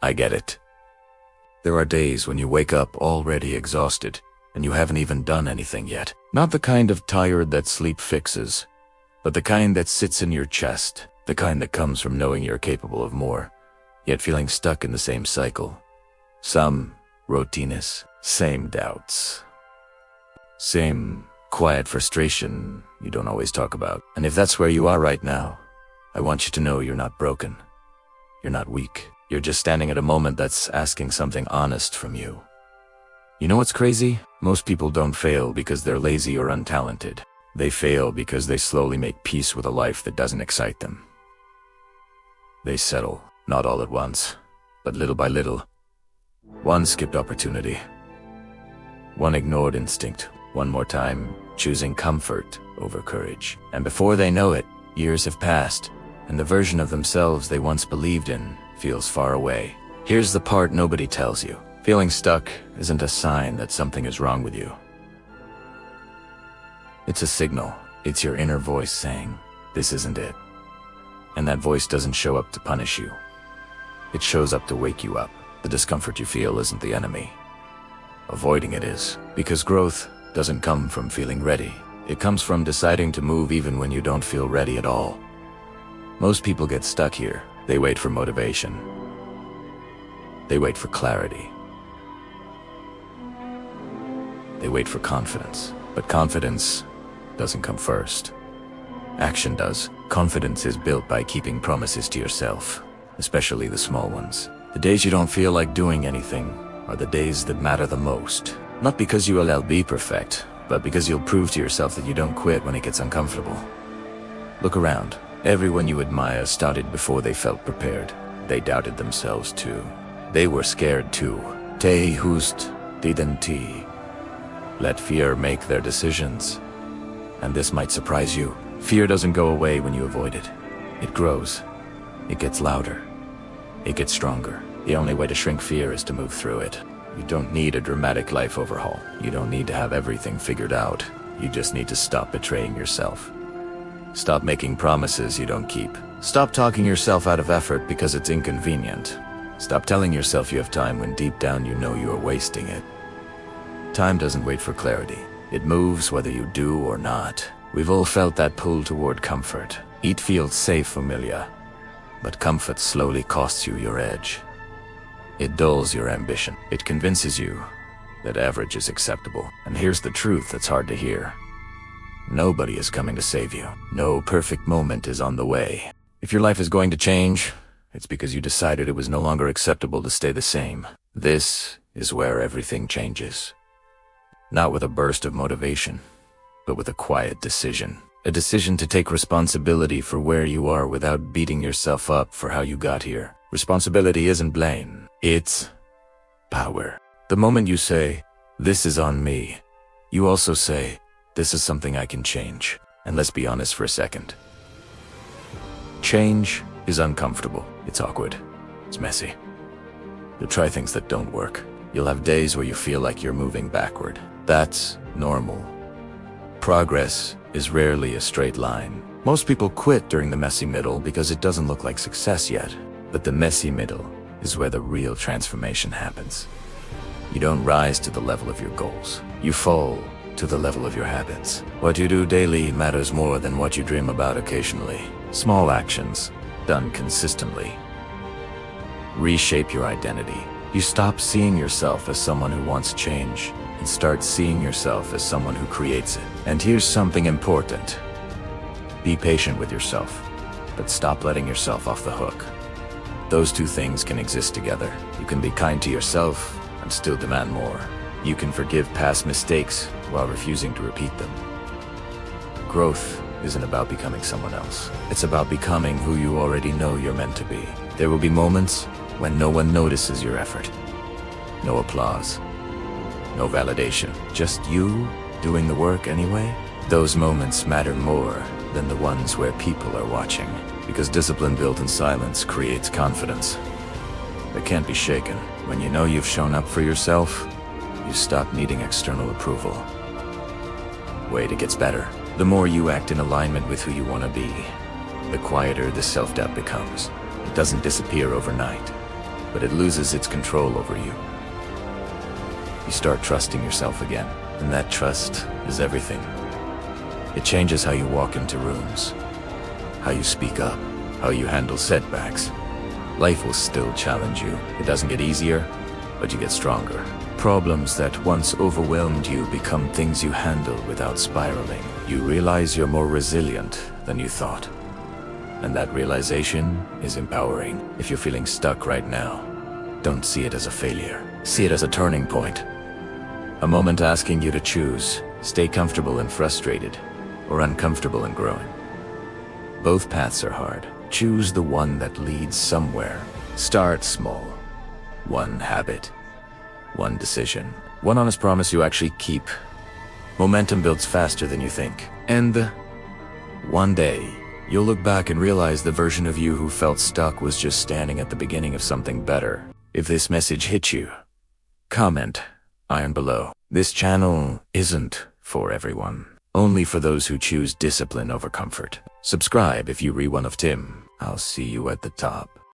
I get it. There are days when you wake up already exhausted, and you haven't even done anything yet. Not the kind of tired that sleep fixes, but the kind that sits in your chest, the kind that comes from knowing you're capable of more, yet feeling stuck in the same cycle. Some routineness, same doubts, same quiet frustration you don't always talk about. And if that's where you are right now, I want you to know you're not broken. You're not weak. You're just standing at a moment that's asking something honest from you. You know what's crazy? Most people don't fail because they're lazy or untalented. They fail because they slowly make peace with a life that doesn't excite them. They settle, not all at once, but little by little. One skipped opportunity. One ignored instinct. One more time, choosing comfort over courage. And before they know it, years have passed, and the version of themselves they once believed in feels far away. Here's the part nobody tells you. Feeling stuck isn't a sign that something is wrong with you. It's a signal. It's your inner voice saying, this isn't it. And that voice doesn't show up to punish you. It shows up to wake you up. The discomfort you feel isn't the enemy. Avoiding it is. Because growth doesn't come from feeling ready. It comes from deciding to move even when you don't feel ready at all. Most people get stuck here. They wait for motivation. They wait for clarity. They wait for confidence. But confidence doesn't come first. Action does. Confidence is built by keeping promises to yourself, especially the small ones. The days you don't feel like doing anything are the days that matter the most. Not because you will be perfect, but because you'll prove to yourself that you don't quit when it gets uncomfortable. Look around. Everyone you admire started before they felt prepared. They doubted themselves too. They were scared too. They hust didn't. Let fear make their decisions. And this might surprise you. Fear doesn't go away when you avoid it. It grows. It gets louder. It gets stronger. The only way to shrink fear is to move through it. You don't need a dramatic life overhaul. You don't need to have everything figured out. You just need to stop betraying yourself. Stop making promises you don't keep. Stop talking yourself out of effort because it's inconvenient. Stop telling yourself you have time when deep down you know you are wasting it. Time doesn't wait for clarity. It moves whether you do or not. We've all felt that pull toward comfort. It feels safe, familiar. But comfort slowly costs you your edge. It dulls your ambition. It convinces you that average is acceptable. And here's the truth that's hard to hear. Nobody is coming to save you. No perfect moment is on the way. If your life is going to change, it's because you decided it was no longer acceptable to stay the same. This is where everything changes. Not with a burst of motivation, but with a quiet decision. A decision to take responsibility for where you are without beating yourself up for how you got here. Responsibility isn't blame, it's power. The moment you say, this is on me, you also say, this is something I can change. And let's be honest for a second. Change is uncomfortable. It's awkward. It's messy. You'll try things that don't work. You'll have days where you feel like you're moving backward. That's normal. Progress is rarely a straight line. Most people quit during the messy middle because it doesn't look like success yet. But the messy middle is where the real transformation happens. You don't rise to the level of your goals. You fall to the level of your habits. What you do daily matters more than what you dream about occasionally. Small actions, done consistently, reshape your identity. You stop seeing yourself as someone who wants change and start seeing yourself as someone who creates it. And here's something important. Be patient with yourself, but stop letting yourself off the hook. Those two things can exist together. You can be kind to yourself and still demand more. You can forgive past mistakes while refusing to repeat them. Growth isn't about becoming someone else. It's about becoming who you already know you're meant to be. There will be moments when no one notices your effort. No applause. No validation. Just you doing the work anyway. Those moments matter more than the ones where people are watching. Because discipline built in silence creates confidence that can't be shaken. When you know you've shown up for yourself, you stop needing external approval. Wait, it gets better. The more you act in alignment with who you want to be, the quieter the self-doubt becomes. It doesn't disappear overnight. but it loses its control over you. You start trusting yourself again, and that trust is everything. It changes how you walk into rooms, how you speak up, how you handle setbacks. Life will still challenge you. It doesn't get easier, but you get stronger. Problems that once overwhelmed you become things you handle without spiraling. You realize you're more resilient than you thought. And that realization is empowering. If you're feeling stuck right now, don't see it as a failure. See it as a turning point. A moment asking you to choose, stay comfortable and frustrated, or uncomfortable and growing. Both paths are hard. Choose the one that leads somewhere. Start small. One habit, one decision, one honest promise you actually keep. Momentum builds faster than you think. And one day, you'll look back and realize the version of you who felt stuck was just standing at the beginning of something better. If this message hit you, comment iron below. This channel isn't for everyone. Only for those who choose discipline over comfort. Subscribe if you re one of Tim. I'll see you at the top.